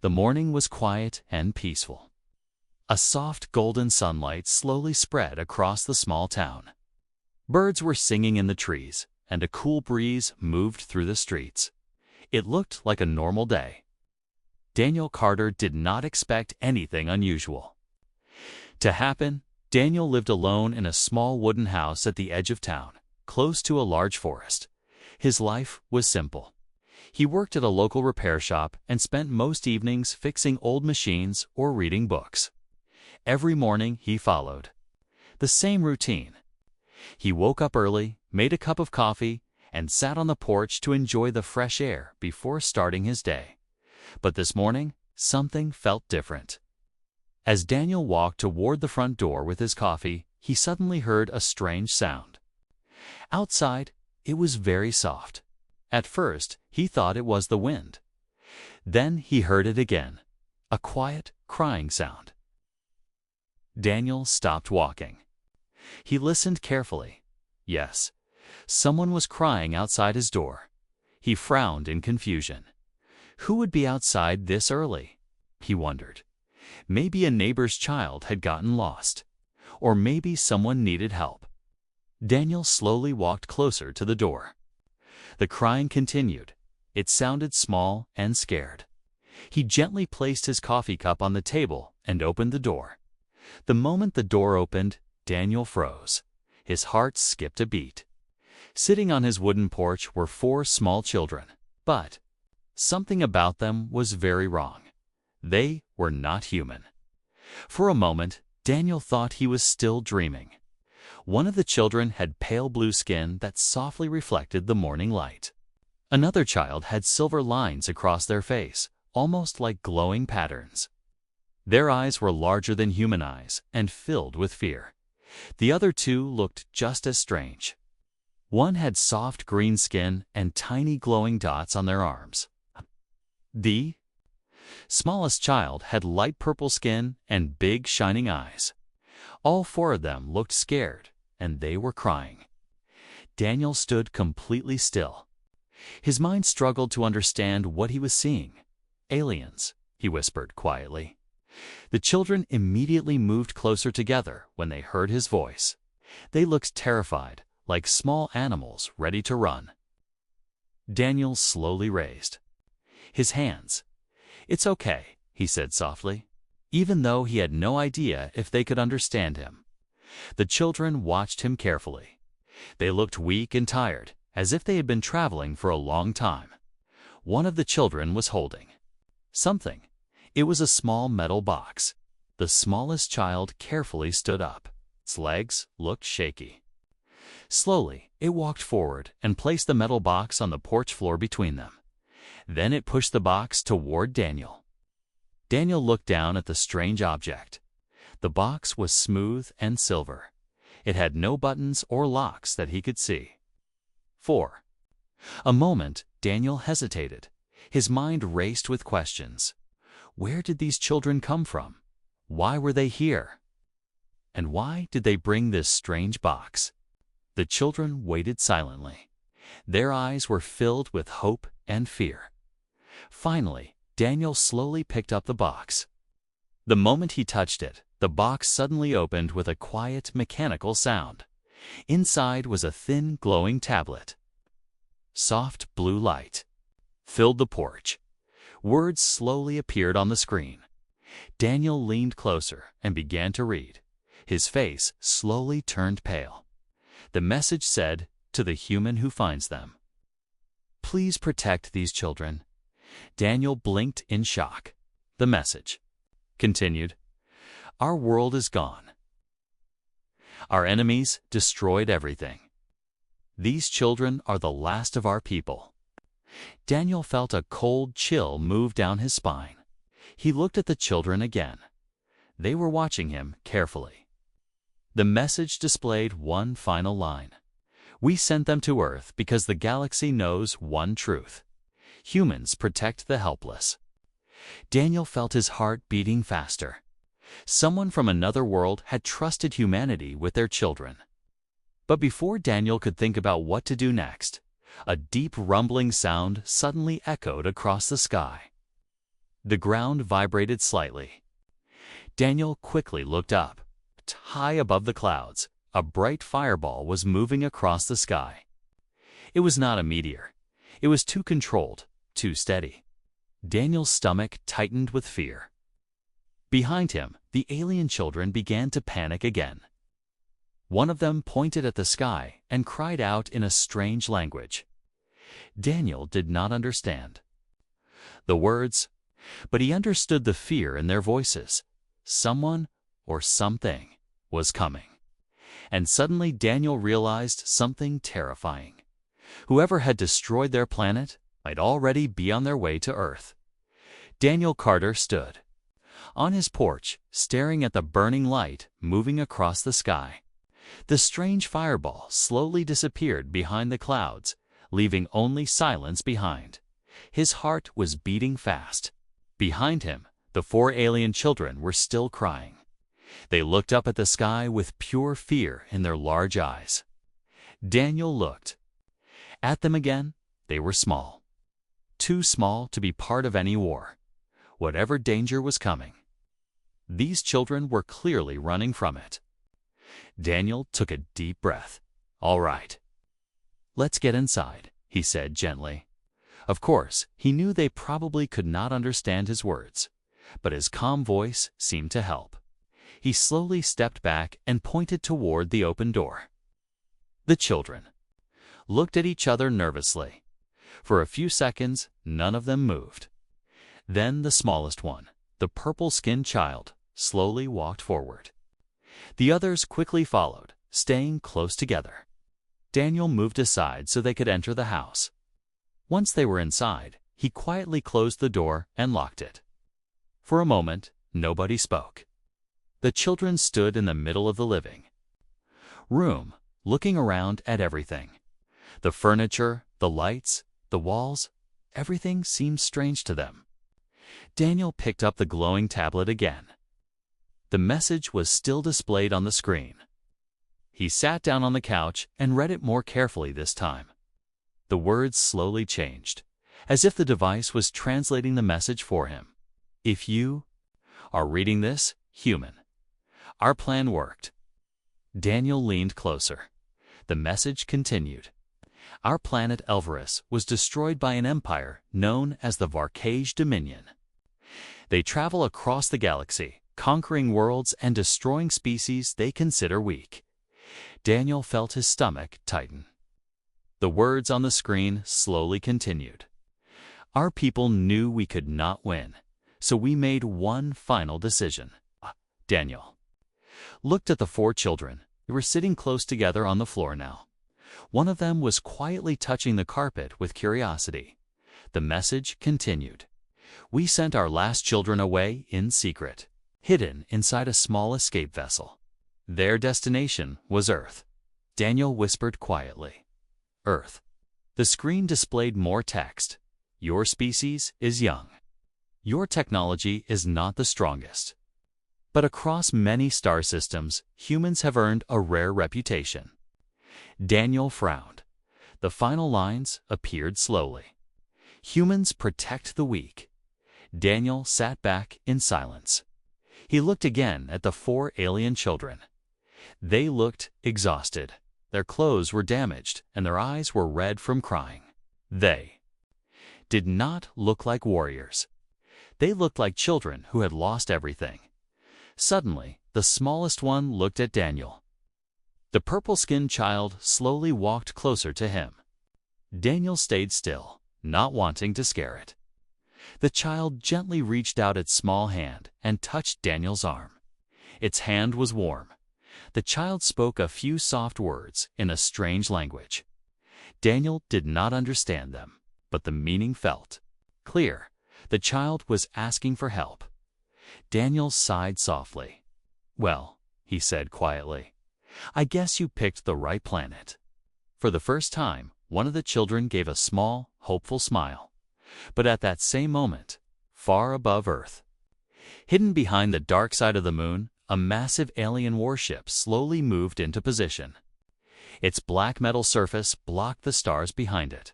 The morning was quiet and peaceful. A soft golden sunlight slowly spread across the small town. Birds were singing in the trees, and a cool breeze moved through the streets. It looked like a normal day. Daniel Carter did not expect anything unusual to happen. Daniel lived alone in a small wooden house at the edge of town, close to a large forest. His life was simple. He worked at a local repair shop and spent most evenings fixing old machines or reading books. Every morning he followed the same routine. He woke up early, made a cup of coffee, and sat on the porch to enjoy the fresh air before starting his day. But this morning, something felt different. As Daniel walked toward the front door with his coffee, he suddenly heard a strange sound. Outside, it was very soft. At first, he thought it was the wind. Then he heard it again, a quiet, crying sound. Daniel stopped walking. He listened carefully. Yes, someone was crying outside his door. He frowned in confusion. Who would be outside this early? He wondered. Maybe a neighbor's child had gotten lost. Or maybe someone needed help. Daniel slowly walked closer to the door. The crying continued. It sounded small and scared. He gently placed his coffee cup on the table and opened the door. The moment the door opened, Daniel froze. His heart skipped a beat. Sitting on his wooden porch were 4 small children, but something about them was very wrong. They were not human. For a moment, Daniel thought he was still dreaming. One of the children had pale blue skin that softly reflected the morning light. Another child had silver lines across their face, almost like glowing patterns. Their eyes were larger than human eyes and filled with fear. The other 2 looked just as strange. One had soft green skin and tiny glowing dots on their arms. The smallest child had light purple skin and big shining eyes. All 4 of them looked scared, and they were crying. Daniel stood completely still. His mind struggled to understand what he was seeing. "Aliens," he whispered quietly. The children immediately moved closer together when they heard his voice. They looked terrified, like small animals ready to run. Daniel slowly raised his hands. "It's okay," he said softly, even though he had no idea if they could understand him. The children watched him carefully. They looked weak and tired, as if they had been traveling for a long time. One of the children was holding something. It was a small metal box. The smallest child carefully stood up. Its legs looked shaky. Slowly, it walked forward and placed the metal box on the porch floor between them. Then it pushed the box toward Daniel. Daniel looked down at the strange object. The box was smooth and silver. It had no buttons or locks that he could see. For a moment, Daniel hesitated. His mind raced with questions. Where did these children come from? Why were they here? And why did they bring this strange box? The children waited silently. Their eyes were filled with hope and fear. Finally, Daniel slowly picked up the box. The moment he touched it, the box suddenly opened with a quiet, mechanical sound. Inside was a thin, glowing tablet. Soft blue light filled the porch. Words slowly appeared on the screen. Daniel leaned closer and began to read. His face slowly turned pale. The message said, "To the human who finds them, please protect these children." Daniel blinked in shock. The message continued, "Our world is gone. Our enemies destroyed everything. These children are the last of our people." Daniel felt a cold chill move down his spine. He looked at the children again. They were watching him carefully. The message displayed one final line. "We sent them to Earth because the galaxy knows one truth. Humans protect the helpless." Daniel felt his heart beating faster. Someone from another world had trusted humanity with their children. But before Daniel could think about what to do next, a deep rumbling sound suddenly echoed across the sky. The ground vibrated slightly. Daniel quickly looked up. High above the clouds, a bright fireball was moving across the sky. It was not a meteor. It was too controlled, too steady. Daniel's stomach tightened with fear. Behind him, the alien children began to panic again. One of them pointed at the sky and cried out in a strange language. Daniel did not understand the words, but he understood the fear in their voices. Someone or something was coming. And suddenly Daniel realized something terrifying. Whoever had destroyed their planet might already be on their way to Earth. Daniel Carter stood on his porch, staring at the burning light moving across the sky. The strange fireball slowly disappeared behind the clouds, leaving only silence behind. His heart was beating fast. Behind him, the 4 alien children were still crying. They looked up at the sky with pure fear in their large eyes. Daniel looked at them again. They were small. Too small to be part of any war, whatever danger was coming. These children were clearly running from it. Daniel took a deep breath. "All right. Let's get inside," he said gently. Of course, he knew they probably could not understand his words, but his calm voice seemed to help. He slowly stepped back and pointed toward the open door. The children looked at each other nervously. For a few seconds, none of them moved. Then the smallest one, the purple-skinned child, slowly walked forward. The others quickly followed, staying close together. Daniel moved aside so they could enter the house. Once they were inside, he quietly closed the door and locked it. For a moment, nobody spoke. The children stood in the middle of the living room, looking around at everything. The furniture, the lights, the walls, everything seemed strange to them. Daniel picked up the glowing tablet again. The message was still displayed on the screen. He sat down on the couch and read it more carefully this time. The words slowly changed, as if the device was translating the message for him. "If you are reading this, human, our plan worked." Daniel leaned closer. The message continued. "Our planet Elvarus was destroyed by an empire known as the Varkage Dominion. They travel across the galaxy, conquering worlds and destroying species they consider weak." Daniel felt his stomach tighten. The words on the screen slowly continued. "Our people knew we could not win, so we made one final decision." Daniel looked at the 4 children. They were sitting close together on the floor now. One of them was quietly touching the carpet with curiosity. The message continued. "We sent our last children away in secret, hidden inside a small escape vessel. Their destination was Earth." Daniel whispered quietly. "Earth." The screen displayed more text. "Your species is young. Your technology is not the strongest. But across many star systems, humans have earned a rare reputation." Daniel frowned. The final lines appeared slowly. "Humans protect the weak." Daniel sat back in silence. He looked again at the 4 alien children. They looked exhausted. Their clothes were damaged, and their eyes were red from crying. They did not look like warriors. They looked like children who had lost everything. Suddenly, the smallest one looked at Daniel. The purple-skinned child slowly walked closer to him. Daniel stayed still, not wanting to scare it. The child gently reached out its small hand and touched Daniel's arm. Its hand was warm. The child spoke a few soft words in a strange language. Daniel did not understand them, but the meaning felt clear. The child was asking for help. Daniel sighed softly. "Well," he said quietly, "I guess you picked the right planet." For the first time, one of the children gave a small, hopeful smile. But at that same moment, far above Earth, hidden behind the dark side of the moon, a massive alien warship slowly moved into position. Its black metal surface blocked the stars behind it.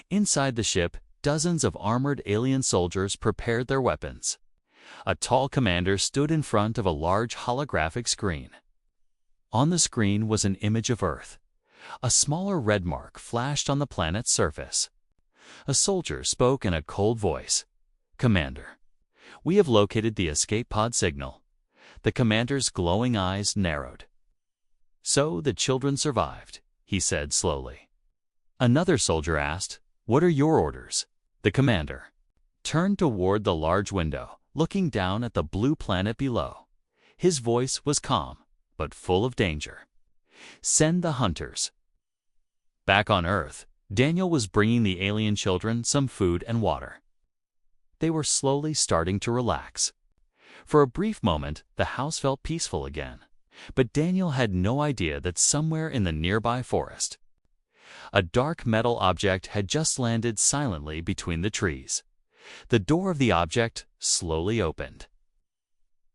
Inside the ship, dozens of armored alien soldiers prepared their weapons. A tall commander stood in front of a large holographic screen. On the screen was an image of Earth. A smaller red mark flashed on the planet's surface. A soldier spoke in a cold voice. "Commander, we have located the escape pod signal." The commander's glowing eyes narrowed. "So the children survived," he said slowly. Another soldier asked, "What are your orders?" The commander turned toward the large window, looking down at the blue planet below. His voice was calm, but full of danger. "Send the hunters." Back on Earth, Daniel was bringing the alien children some food and water. They were slowly starting to relax. For a brief moment, the house felt peaceful again. But Daniel had no idea that somewhere in the nearby forest, a dark metal object had just landed silently between the trees. The door of the object slowly opened,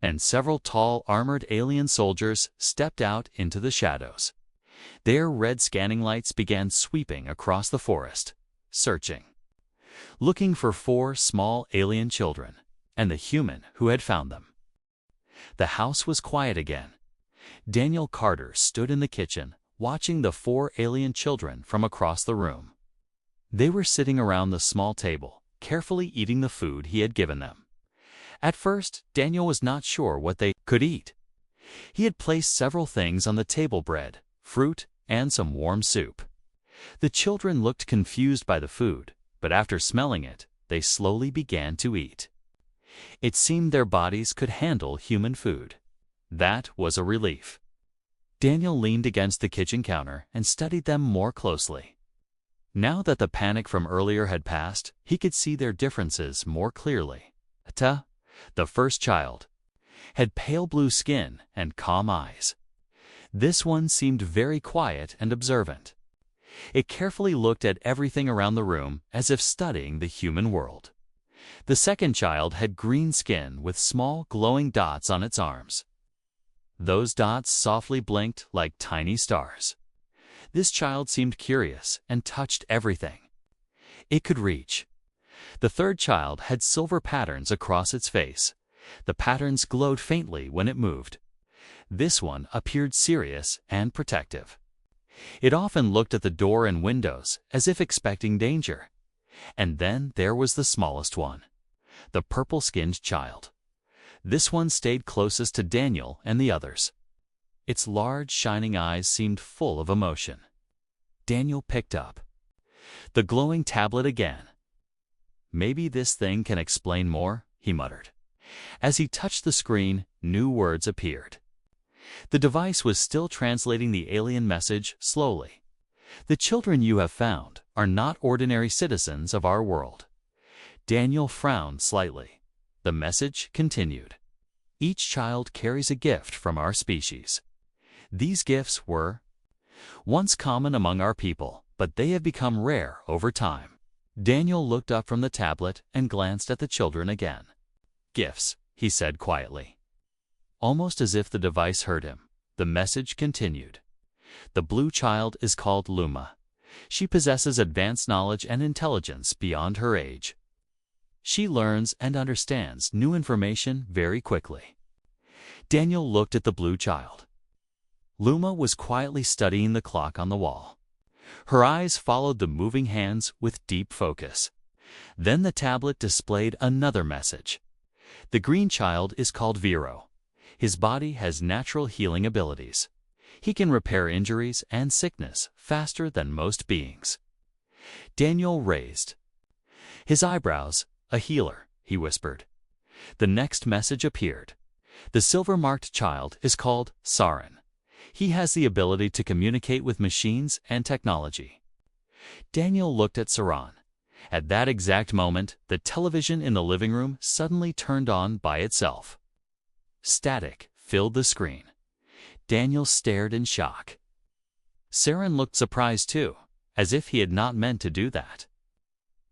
and several tall, armored alien soldiers stepped out into the shadows. Their red scanning lights began sweeping across the forest, searching, looking for 4 small alien children and the human who had found them. The house was quiet again. Daniel Carter stood in the kitchen, watching the 4 alien children from across the room. They were sitting around the small table, carefully eating the food he had given them. At first, Daniel was not sure what they could eat. He had placed several things on the table: bread, fruit, and some warm soup. The children looked confused by the food, but after smelling it, they slowly began to eat. It seemed their bodies could handle human food. That was a relief. Daniel leaned against the kitchen counter and studied them more closely. Now that the panic from earlier had passed, he could see their differences more clearly. Ta, the first child, had pale blue skin and calm eyes. This one seemed very quiet and observant. It carefully looked at everything around the room as if studying the human world. The second child had green skin with small glowing dots on its arms. Those dots softly blinked like tiny stars. This child seemed curious and touched everything it could reach. The third child had silver patterns across its face. The patterns glowed faintly when it moved. This one appeared serious and protective. It often looked at the door and windows as if expecting danger. And then there was the smallest one, the purple-skinned child. This one stayed closest to Daniel and the others. Its large, shining eyes seemed full of emotion. Daniel picked up the glowing tablet again. "Maybe this thing can explain more," he muttered. As he touched the screen, new words appeared. The device was still translating the alien message slowly. "The children you have found are not ordinary citizens of our world." Daniel frowned slightly. The message continued. "Each child carries a gift from our species. These gifts were once common among our people, but they have become rare over time." Daniel looked up from the tablet and glanced at the children again. "Gifts," he said quietly. Almost as if the device heard him, the message continued. "The blue child is called Luma. She possesses advanced knowledge and intelligence beyond her age. She learns and understands new information very quickly." Daniel looked at the blue child. Luma was quietly studying the clock on the wall. Her eyes followed the moving hands with deep focus. Then the tablet displayed another message. "The green child is called Vero. His body has natural healing abilities. He can repair injuries and sickness faster than most beings." Daniel raised his eyebrows. "A healer," he whispered. The next message appeared. "The silver-marked child is called Sarin. He has the ability to communicate with machines and technology." Daniel looked at Saran. At that exact moment, the television in the living room suddenly turned on by itself. Static filled the screen. Daniel stared in shock. Sarin looked surprised too, as if he had not meant to do that.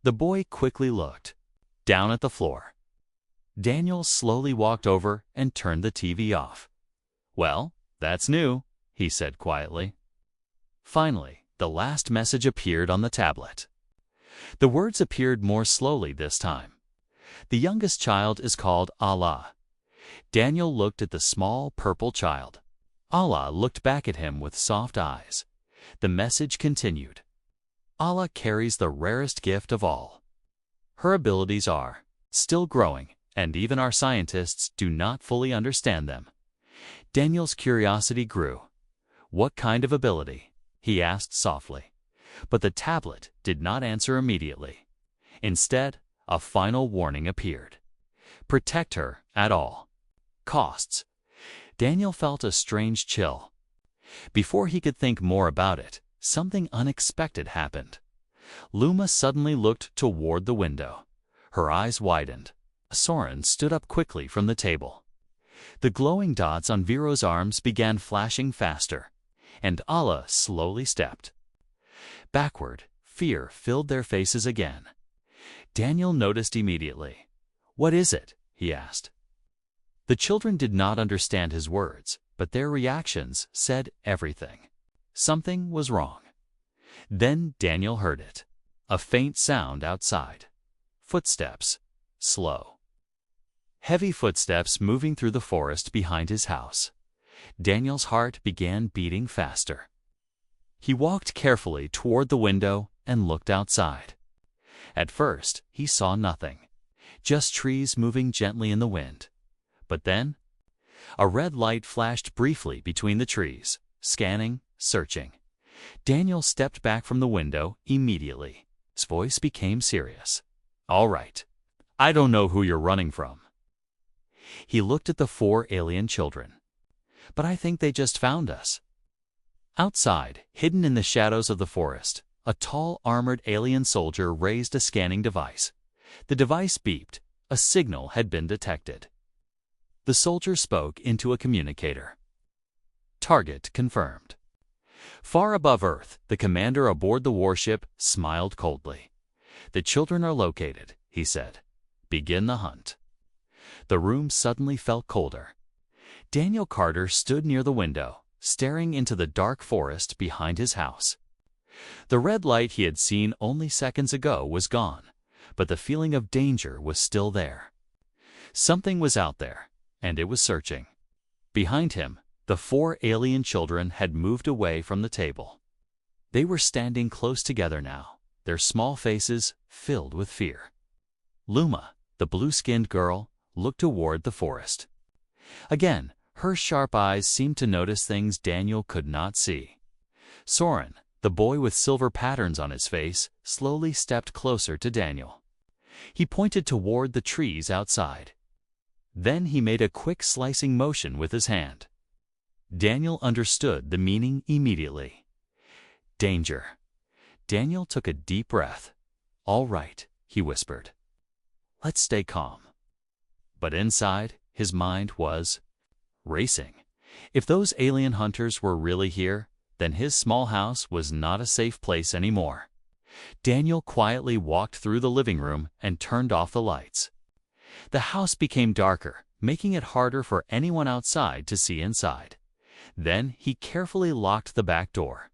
The boy quickly looked down at the floor. Daniel slowly walked over and turned the TV off. "Well, that's new," he said quietly. Finally, the last message appeared on the tablet. The words appeared more slowly this time. The youngest child is called Allah. Daniel looked at the small purple child. Allah looked back at him with soft eyes. The message continued. Allah carries the rarest gift of all. Her abilities are still growing, and even our scientists do not fully understand them. Daniel's curiosity grew. What kind of ability? He asked softly. But the tablet did not answer immediately. Instead, a final warning appeared. Protect her at all costs. Daniel felt a strange chill. Before he could think more about it, something unexpected happened. Luma suddenly looked toward the window. Her eyes widened. Soren stood up quickly from the table. The glowing dots on Vero's arms began flashing faster, and Allah slowly stepped backward. Fear filled their faces again. Daniel noticed immediately. "What is it?" he asked. The children did not understand his words, but their reactions said everything. Something was wrong. Then Daniel heard it. A faint sound outside. Footsteps. Slow. Heavy footsteps moving through the forest behind his house. Daniel's heart began beating faster. He walked carefully toward the window and looked outside. At first, he saw nothing. Just trees moving gently in the wind. But then, a red light flashed briefly between the trees, scanning, searching. Daniel stepped back from the window immediately. His voice became serious. "All right. I don't know who you're running from." He looked at the 4 alien children. "But I think they just found us." Outside, hidden in the shadows of the forest, a tall armored alien soldier raised a scanning device. The device beeped. A signal had been detected. The soldier spoke into a communicator. Target confirmed. Far above Earth, the commander aboard the warship smiled coldly. "The children are located," he said. "Begin the hunt." The room suddenly felt colder. Daniel Carter stood near the window, staring into the dark forest behind his house. The red light he had seen only seconds ago was gone, but the feeling of danger was still there. Something was out there, and it was searching. Behind him, the 4 alien children had moved away from the table. They were standing close together now, their small faces filled with fear. Luma, the blue-skinned girl, looked toward the forest. Again, her sharp eyes seemed to notice things Daniel could not see. Soren, the boy with silver patterns on his face, slowly stepped closer to Daniel. He pointed toward the trees outside. Then he made a quick slicing motion with his hand. Daniel understood the meaning immediately. Danger. Daniel took a deep breath. "All right," he whispered. "Let's stay calm." But inside, his mind was racing. If those alien hunters were really here, then his small house was not a safe place anymore. Daniel quietly walked through the living room and turned off the lights. The house became darker, making it harder for anyone outside to see inside. Then he carefully locked the back door.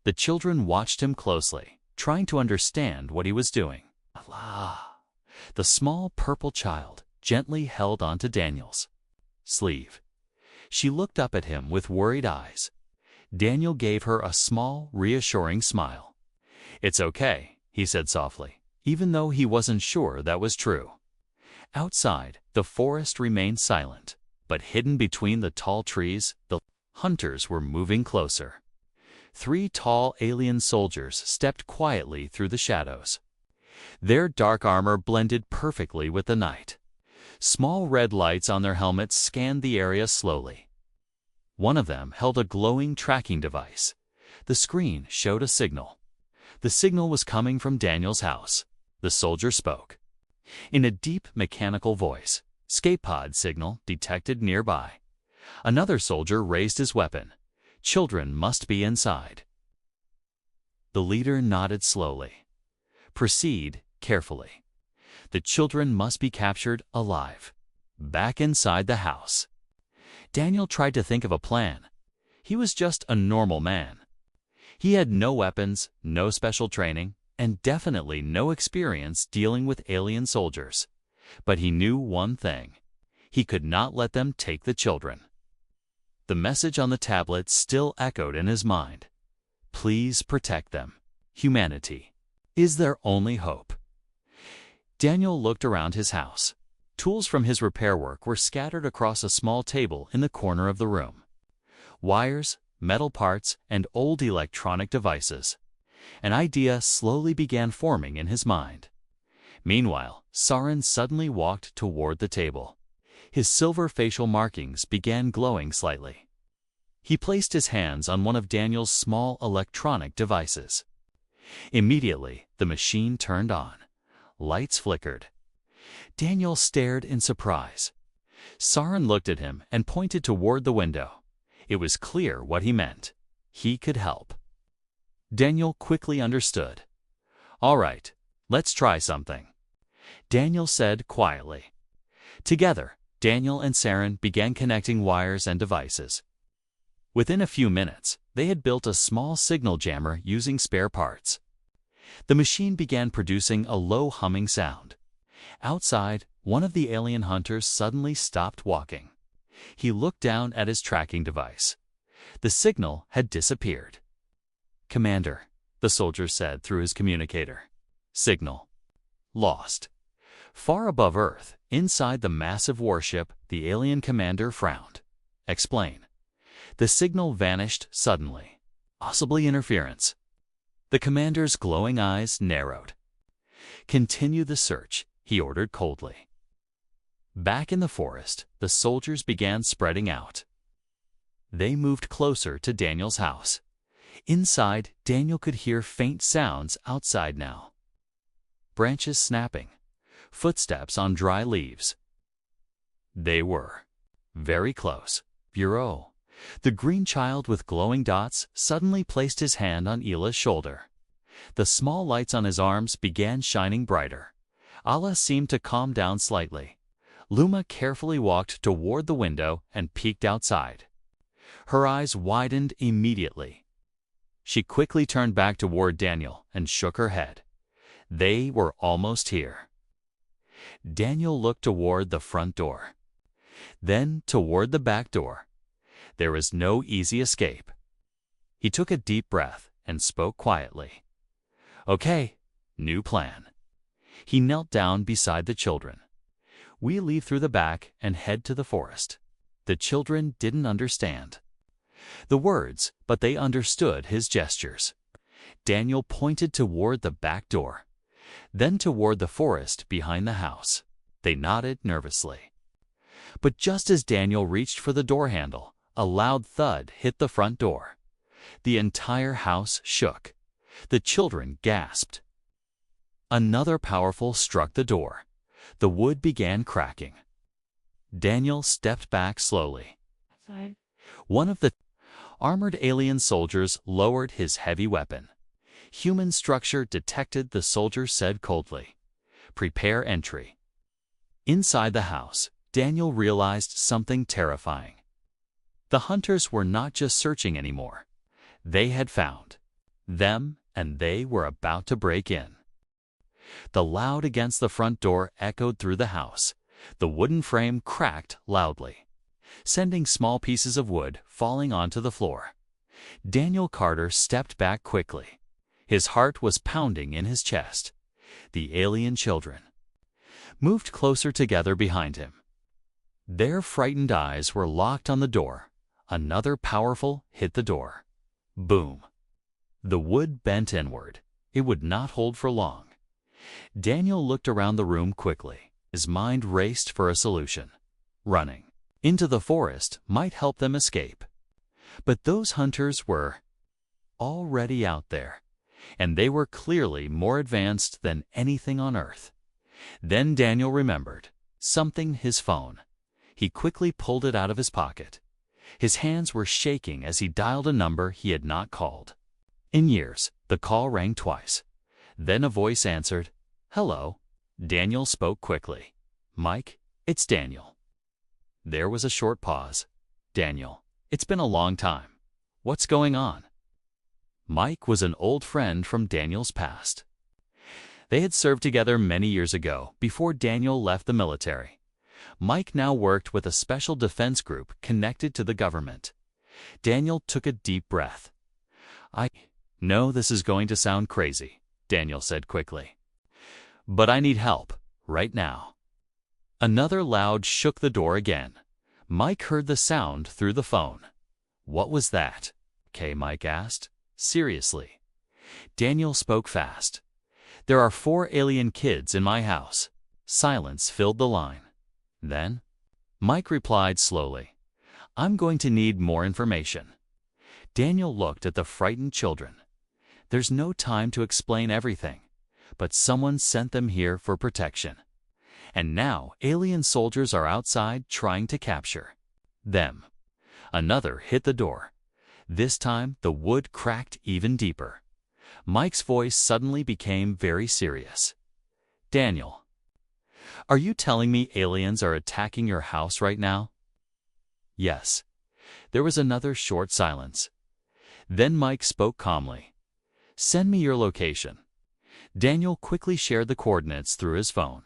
The children watched him closely, trying to understand what he was doing. Allah! The small purple child gently held onto Daniel's sleeve. She looked up at him with worried eyes. Daniel gave her a small, reassuring smile. "It's okay," he said softly, even though he wasn't sure that was true. Outside, the forest remained silent, but hidden between the tall trees, the hunters were moving closer. 3 tall alien soldiers stepped quietly through the shadows. Their dark armor blended perfectly with the night. Small red lights on their helmets scanned the area slowly. One of them held a glowing tracking device. The screen showed a signal. The signal was coming from Daniel's house. The soldier spoke. In a deep mechanical voice, escape pod signal detected nearby. Another soldier raised his weapon. Children must be inside. The leader nodded slowly. Proceed carefully. The children must be captured alive. Back inside the house. Daniel tried to think of a plan. He was just a normal man. He had no weapons, no special training, and definitely no experience dealing with alien soldiers. But he knew one thing: he could not let them take the children. The message on the tablet still echoed in his mind. Please protect them. Humanity is their only hope. Daniel looked around his house. Tools from his repair work were scattered across a small table in the corner of the room. Wires, metal parts, and old electronic devices. An idea slowly began forming in his mind. Meanwhile, Sarin suddenly walked toward the table. His silver facial markings began glowing slightly. He placed his hands on one of Daniel's small electronic devices. Immediately, the machine turned on. Lights flickered. Daniel stared in surprise. Sarin looked at him and pointed toward the window. It was clear what he meant. He could help. Daniel quickly understood. "All right, let's try something," Daniel said quietly. Together, Daniel and Sarin began connecting wires and devices. Within a few minutes, they had built a small signal jammer using spare parts. The machine began producing a low humming sound. Outside, one of the alien hunters suddenly stopped walking. He looked down at his tracking device. The signal had disappeared. "Commander," the soldier said through his communicator. "Signal lost." Far above Earth, inside the massive warship, the alien commander frowned. "Explain." The signal vanished suddenly. Possibly interference. The commander's glowing eyes narrowed. "Continue the search," he ordered coldly. Back in the forest, the soldiers began spreading out. They moved closer to Daniel's house. Inside, Daniel could hear faint sounds outside now. Branches snapping. Footsteps on dry leaves. They were very close. Bureau. The green child with glowing dots suddenly placed his hand on Ila's shoulder. The small lights on his arms began shining brighter. Ala seemed to calm down slightly. Luma carefully walked toward the window and peeked outside. Her eyes widened immediately. She quickly turned back toward Daniel and shook her head. They were almost here. Daniel looked toward the front door. Then toward the back door. There was no easy escape. He took a deep breath and spoke quietly. "Okay, new plan." He knelt down beside the children. "We leave through the back and head to the forest." The children didn't understand the words, but they understood his gestures. Daniel pointed toward the back door, then toward the forest behind the house. They nodded nervously. But just as Daniel reached for the door handle, a loud thud hit the front door. The entire house shook. The children gasped. Another powerful struck the door. The wood began cracking. Daniel stepped back slowly. One of the armored alien soldiers lowered his heavy weapon. Human structure detected, the soldier said coldly. "Prepare entry." Inside the house, Daniel realized something terrifying. The hunters were not just searching anymore. They had found them, and they were about to break in. The loud against the front door echoed through the house. The wooden frame cracked loudly, sending small pieces of wood falling onto the floor. Daniel Carter stepped back quickly. His heart was pounding in his chest. The alien children moved closer together behind him. Their frightened eyes were locked on the door. Another powerful hit the door. Boom. The wood bent inward. It would not hold for long. Daniel looked around the room quickly. His mind raced for a solution. Running into the forest might help them escape. But those hunters were already out there, and they were clearly more advanced than anything on Earth. Then Daniel remembered something: his phone. He quickly pulled it out of his pocket. His hands were shaking as he dialed a number he had not called in years. The call rang twice. Then a voice answered. "Hello." Daniel spoke quickly. "Mike, it's Daniel." There was a short pause. "Daniel, it's been a long time. What's going on?" Mike was an old friend from Daniel's past. They had served together many years ago, before Daniel left the military. Mike now worked with a special defense group connected to the government. Daniel took a deep breath. "I know this is going to sound crazy," Daniel said quickly. "But I need help, right now." Another loud shook the door again. Mike heard the sound through the phone. "What was that?" Mike asked. "Seriously." Daniel spoke fast. "There are 4 alien kids in my house." Silence filled the line. Then, Mike replied slowly, "I'm going to need more information." Daniel looked at the frightened children. "There's no time to explain everything, but someone sent them here for protection. And now alien soldiers are outside trying to capture them." Another hit the door. This time the wood cracked even deeper. Mike's voice suddenly became very serious. "Daniel, are you telling me aliens are attacking your house right now?" "Yes." There was another short silence. Then Mike spoke calmly. "Send me your location." Daniel quickly shared the coordinates through his phone.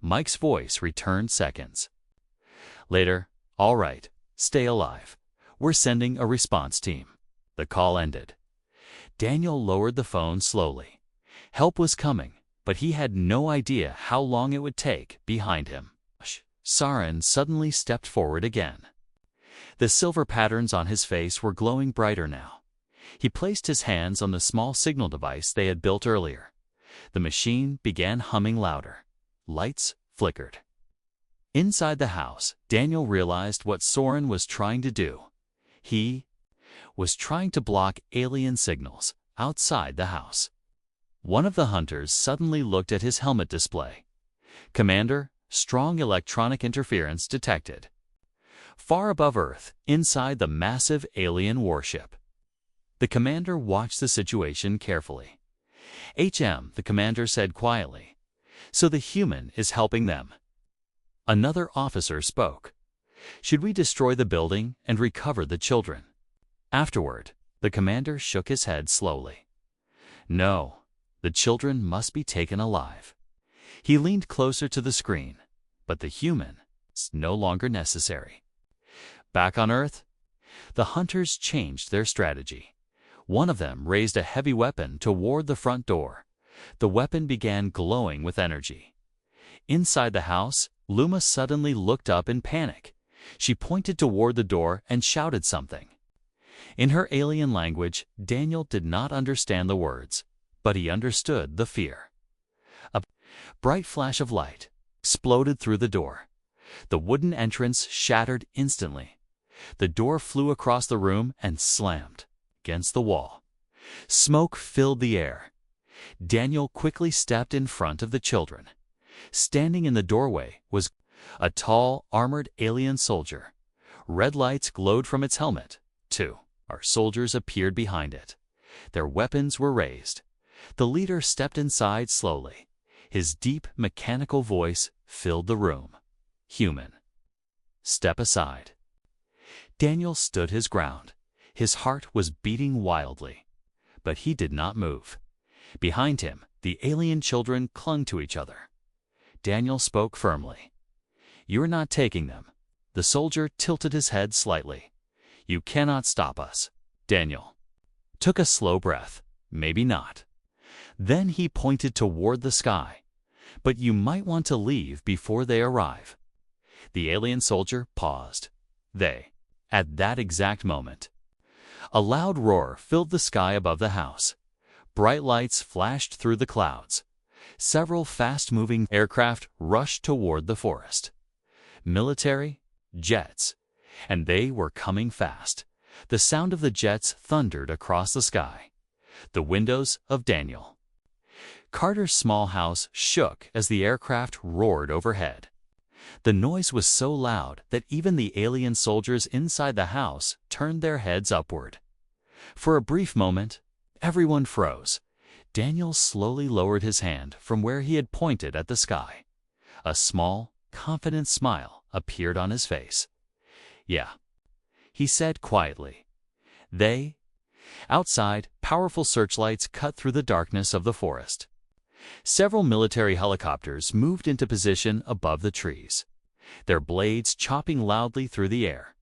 Mike's voice returned seconds later. "All right, stay alive. We're sending a response team." The call ended. Daniel lowered the phone slowly. Help was coming, but he had no idea how long it would take. Behind him, Sarin suddenly stepped forward again. The silver patterns on his face were glowing brighter now. He placed his hands on the small signal device they had built earlier. The machine began humming louder. Lights flickered. Inside the house, Daniel realized what Soren was trying to do. He was trying to block alien signals outside the house. One of the hunters suddenly looked at his helmet display. "Commander, strong electronic interference detected." Far above Earth, inside the massive alien warship. The commander watched the situation carefully. The commander said quietly. "So the human is helping them." Another officer spoke. "Should we destroy the building and recover the children?" Afterward, the commander shook his head slowly. "No, the children must be taken alive." He leaned closer to the screen. "But the human is no longer necessary." Back on Earth, the hunters changed their strategy. One of them raised a heavy weapon toward the front door. The weapon began glowing with energy. Inside the house, Luma suddenly looked up in panic. She pointed toward the door and shouted something. In her alien language, Daniel did not understand the words, but he understood the fear. A bright flash of light exploded through the door. The wooden entrance shattered instantly. The door flew across the room and slammed against the wall. Smoke filled the air. Daniel quickly stepped in front of the children. Standing in the doorway was a tall, armored alien soldier. Red lights glowed from its helmet. 2 our soldiers appeared behind it. Their weapons were raised. The leader stepped inside slowly. His deep, mechanical voice filled the room. "Human, step aside." Daniel stood his ground. His heart was beating wildly, but he did not move. Behind him, the alien children clung to each other. Daniel spoke firmly. "You are not taking them." The soldier tilted his head slightly. "You cannot stop us." Daniel took a slow breath. "Maybe not." Then he pointed toward the sky. "But you might want to leave before they arrive." The alien soldier paused. At that exact moment, a loud roar filled the sky above the house. Bright lights flashed through the clouds. Several fast-moving aircraft rushed toward the forest. Military jets, and they were coming fast. The sound of the jets thundered across the sky. The windows of Daniel Carter's small house shook as the aircraft roared overhead. The noise was so loud that even the alien soldiers inside the house turned their heads upward. For a brief moment, everyone froze. Daniel slowly lowered his hand from where he had pointed at the sky. A small, confident smile appeared on his face. "Yeah," he said quietly. Outside, powerful searchlights cut through the darkness of the forest. Several military helicopters moved into position above the trees, their blades chopping loudly through the air.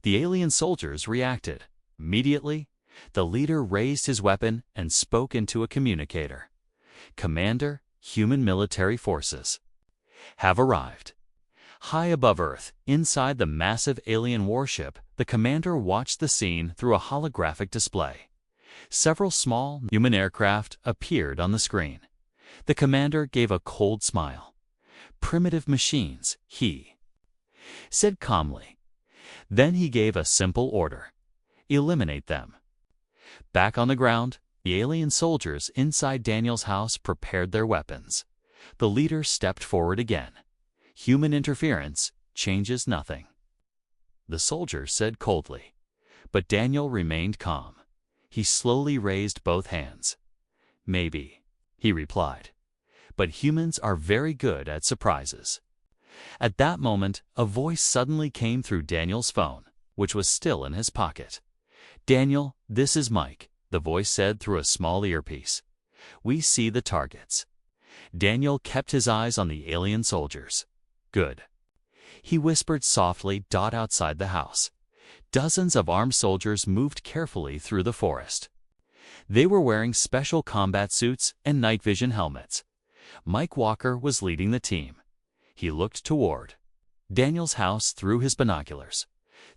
The alien soldiers reacted. Immediately, the leader raised his weapon and spoke into a communicator. "Commander, human military forces have arrived." High above Earth, inside the massive alien warship, the commander watched the scene through a holographic display. Several small human aircraft appeared on the screen. The commander gave a cold smile. "Primitive machines," he said calmly. Then he gave a simple order: eliminate them. Back on the ground, the alien soldiers inside Daniel's house prepared their weapons. The leader stepped forward again. "Human interference changes nothing," the soldier said coldly. But Daniel remained calm. He slowly raised both hands. "Maybe," he replied. "But humans are very good at surprises." At that moment, a voice suddenly came through Daniel's phone, which was still in his pocket. "Daniel, this is Mike," the voice said through a small earpiece. "We see the targets." Daniel kept his eyes on the alien soldiers. "Good," he whispered softly. Outside the house, dozens of armed soldiers moved carefully through the forest. They were wearing special combat suits and night vision helmets. Mike Walker was leading the team. He looked toward Daniel's house through his binoculars.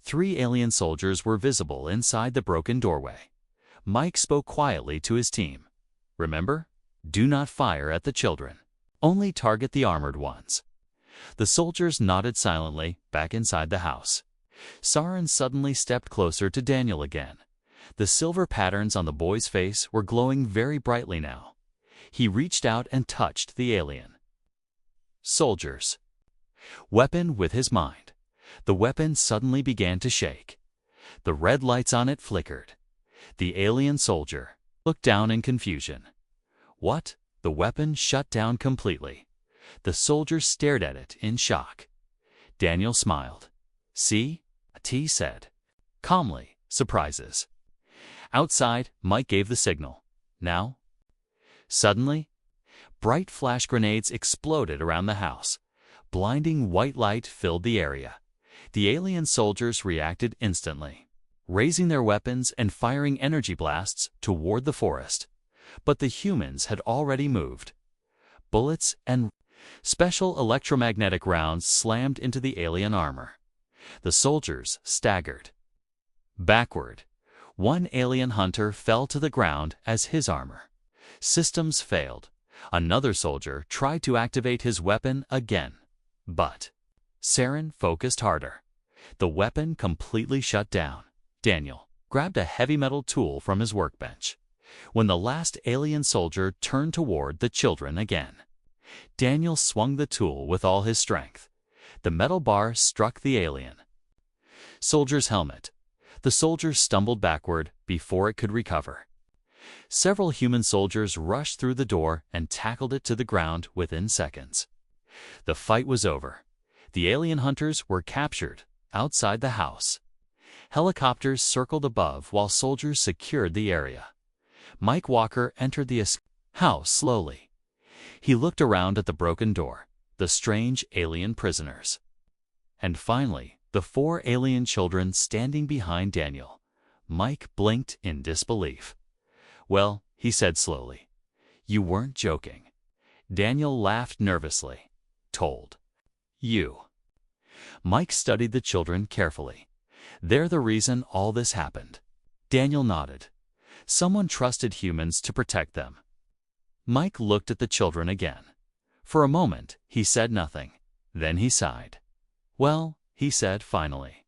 3 alien soldiers were visible inside the broken doorway. Mike spoke quietly to his team. "Remember, do not fire at the children. Only target the armored ones." The soldiers nodded silently back inside the house. Saren suddenly stepped closer to Daniel again. The silver patterns on the boy's face were glowing very brightly now. He reached out and touched the alien soldier's weapon with his mind. The weapon suddenly began to shake. The red lights on it flickered. The alien soldier looked down in confusion. "What?" The weapon shut down completely. The soldiers stared at it in shock. Daniel smiled. "See?" he said calmly. "Surprises." Outside, Mike gave the signal. "Now?" Suddenly, bright flash grenades exploded around the house. Blinding white light filled the area. The alien soldiers reacted instantly, raising their weapons and firing energy blasts toward the forest. But the humans had already moved. Bullets and special electromagnetic rounds slammed into the alien armor. The soldiers staggered backward. One alien hunter fell to the ground as his armor systems failed. Another soldier tried to activate his weapon again, but Saren focused harder. The weapon completely shut down. Daniel grabbed a heavy metal tool from his workbench. When the last alien soldier turned toward the children again, Daniel swung the tool with all his strength. The metal bar struck the alien soldier's helmet. The soldier stumbled backward before it could recover. Several human soldiers rushed through the door and tackled it to the ground within seconds. The fight was over. The alien hunters were captured outside the house. Helicopters circled above while soldiers secured the area. Mike Walker entered the house slowly. He looked around at the broken door, the strange alien prisoners, and finally, the 4 alien children standing behind Daniel. Mike blinked in disbelief. "Well," he said slowly, "you weren't joking." Daniel laughed nervously. "Told you." Mike studied the children carefully. "They're the reason all this happened." Daniel nodded. "Someone trusted humans to protect them." Mike looked at the children again. For a moment, he said nothing. Then he sighed. "Well," he said finally,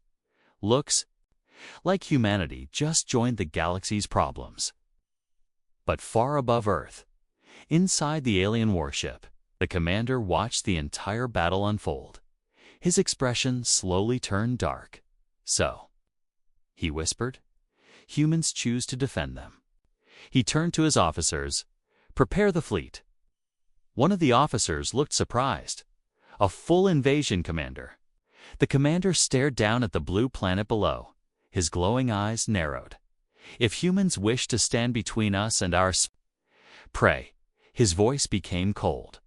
"looks like humanity just joined the galaxy's problems." But far above Earth, inside the alien warship, the commander watched the entire battle unfold. His expression slowly turned dark. "So," he whispered, "humans choose to defend them." He turned to his officers. "Prepare the fleet." One of the officers looked surprised. "A full invasion, Commander." The commander stared down at the blue planet below. His glowing eyes narrowed. "If humans wish to stand between us and our prey," His voice became cold.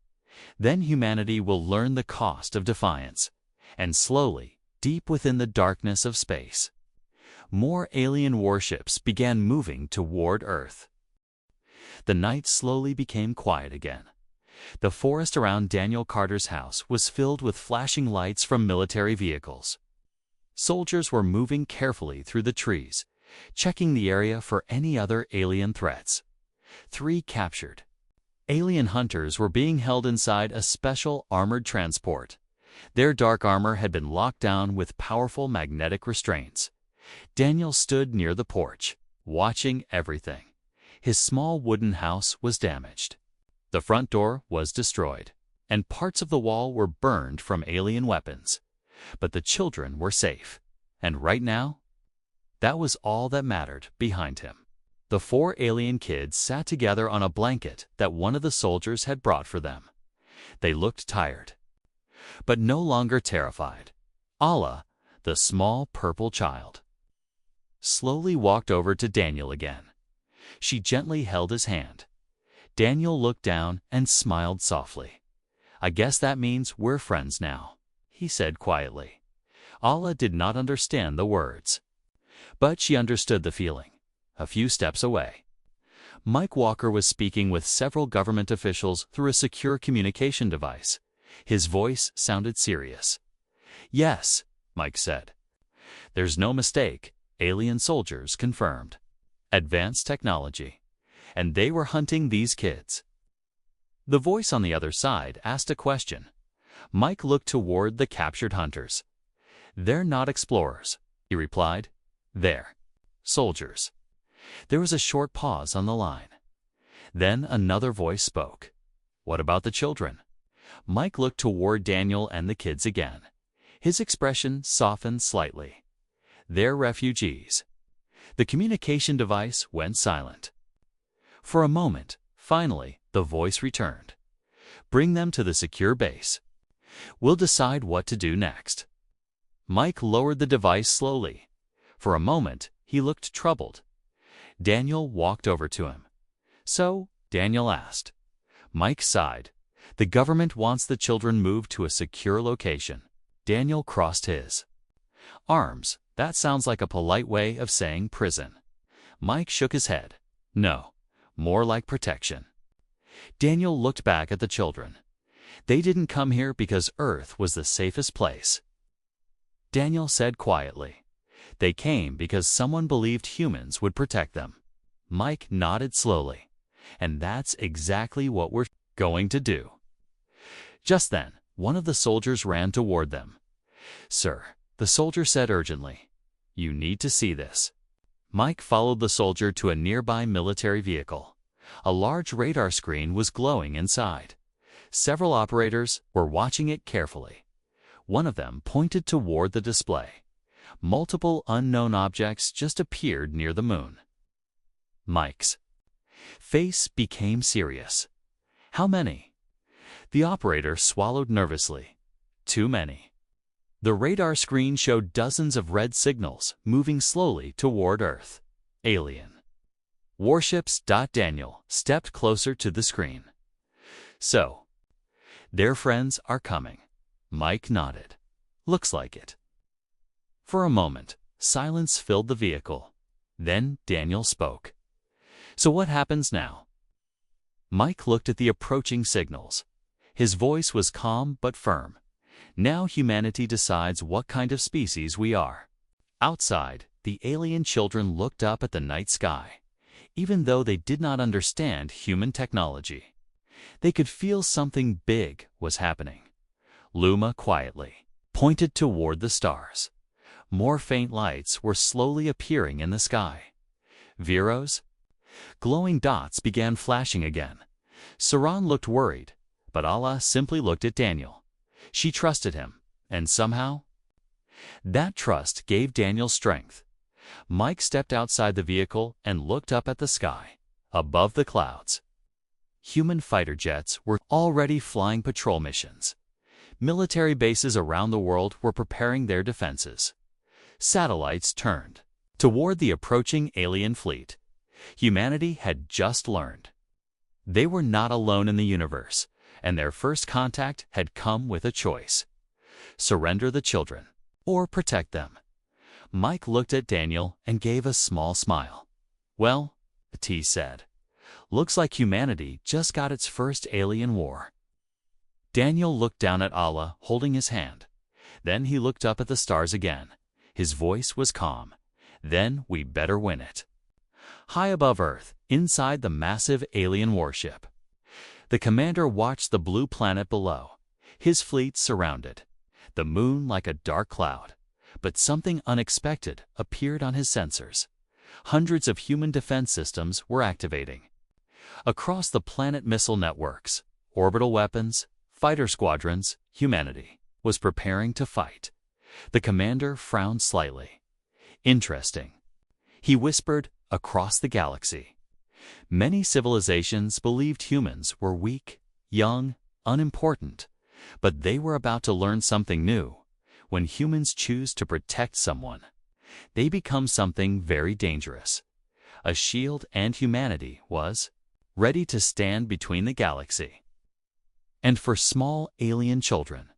Then humanity will learn the cost of defiance. And slowly, deep within the darkness of space, more alien warships began moving toward Earth. The night slowly became quiet again. The forest around Daniel Carter's house was filled with flashing lights from military vehicles. Soldiers were moving carefully through the trees, checking the area for any other alien threats. 3 captured. Alien hunters were being held inside a special armored transport. Their dark armor had been locked down with powerful magnetic restraints. Daniel stood near the porch, watching everything. His small wooden house was damaged. The front door was destroyed, and parts of the wall were burned from alien weapons. But the children were safe, and right now, that was all that mattered behind him. The 4 alien kids sat together on a blanket that one of the soldiers had brought for them. They looked tired, but no longer terrified. Allah, the small purple child, slowly walked over to Daniel again. She gently held his hand. Daniel looked down and smiled softly. "I guess that means we're friends now," he said quietly. Allah did not understand the words, but she understood the feeling. A few steps away, Mike Walker was speaking with several government officials through a secure communication device. His voice sounded serious. "Yes," Mike said. "There's no mistake. Alien soldiers confirmed. Advanced technology. And they were hunting these kids." The voice on the other side asked a question. Mike looked toward the captured hunters. "They're not explorers," he replied. "They're soldiers." There was a short pause on the line. Then another voice spoke. "What about the children?" Mike looked toward Daniel and the kids again. His expression softened slightly. "They're refugees." The communication device went silent. For a moment, finally, the voice returned. "Bring them to the secure base. We'll decide what to do next." Mike lowered the device slowly. For a moment, he looked troubled. Daniel walked over to him. "So?" Daniel asked. Mike sighed. "The government wants the children moved to a secure location." Daniel crossed his arms. "That sounds like a polite way of saying prison." Mike shook his head. "No, more like protection." Daniel looked back at the children. "They didn't come here because Earth was the safest place." Daniel said quietly, "They came because someone believed humans would protect them." Mike nodded slowly. "And that's exactly what we're going to do." Just then, one of the soldiers ran toward them. "Sir," the soldier said urgently, "you need to see this." Mike followed the soldier to a nearby military vehicle. A large radar screen was glowing inside. Several operators were watching it carefully. One of them pointed toward the display. Multiple unknown objects just appeared near the moon. Mike's face became serious. "How many?" The operator swallowed nervously. "Too many." The radar screen showed dozens of red signals moving slowly toward Earth. Alien warships. Daniel stepped closer to the screen. "So, their friends are coming." Mike nodded. "Looks like it." For a moment, silence filled the vehicle. Then Daniel spoke. "So what happens now?" Mike looked at the approaching signals. His voice was calm but firm. "Now humanity decides what kind of species we are." Outside, the alien children looked up at the night sky. Even though they did not understand human technology, they could feel something big was happening. Luma quietly pointed toward the stars. More faint lights were slowly appearing in the sky. Vero's glowing dots began flashing again. Saran looked worried, but Allah simply looked at Daniel. She trusted him, and somehow, that trust gave Daniel strength. Mike stepped outside the vehicle and looked up at the sky. Above the clouds, human fighter jets were already flying patrol missions. Military bases around the world were preparing their defenses. Satellites turned toward the approaching alien fleet. Humanity had just learned They were not alone in the universe, and their first contact had come with a choice: surrender the children or protect them. Mike looked at Daniel and gave a small smile. "Well," T said, "looks like humanity just got its first alien war." Daniel looked down at Allah, holding his hand. Then he looked up at the stars again. His voice was calm. "Then we better win it." High above Earth, inside the massive alien warship, the commander watched the blue planet below. His fleet surrounded the moon like a dark cloud. But something unexpected appeared on his sensors. Hundreds of human defense systems were activating. Across the planet, missile networks, orbital weapons, fighter squadrons, humanity was preparing to fight. The commander frowned slightly. "Interesting," he whispered. Across the galaxy, many civilizations believed humans were weak, young, unimportant. But they were about to learn something new. When humans choose to protect someone, they become something very dangerous. A shield, and humanity was ready to stand between the galaxy and for small alien children,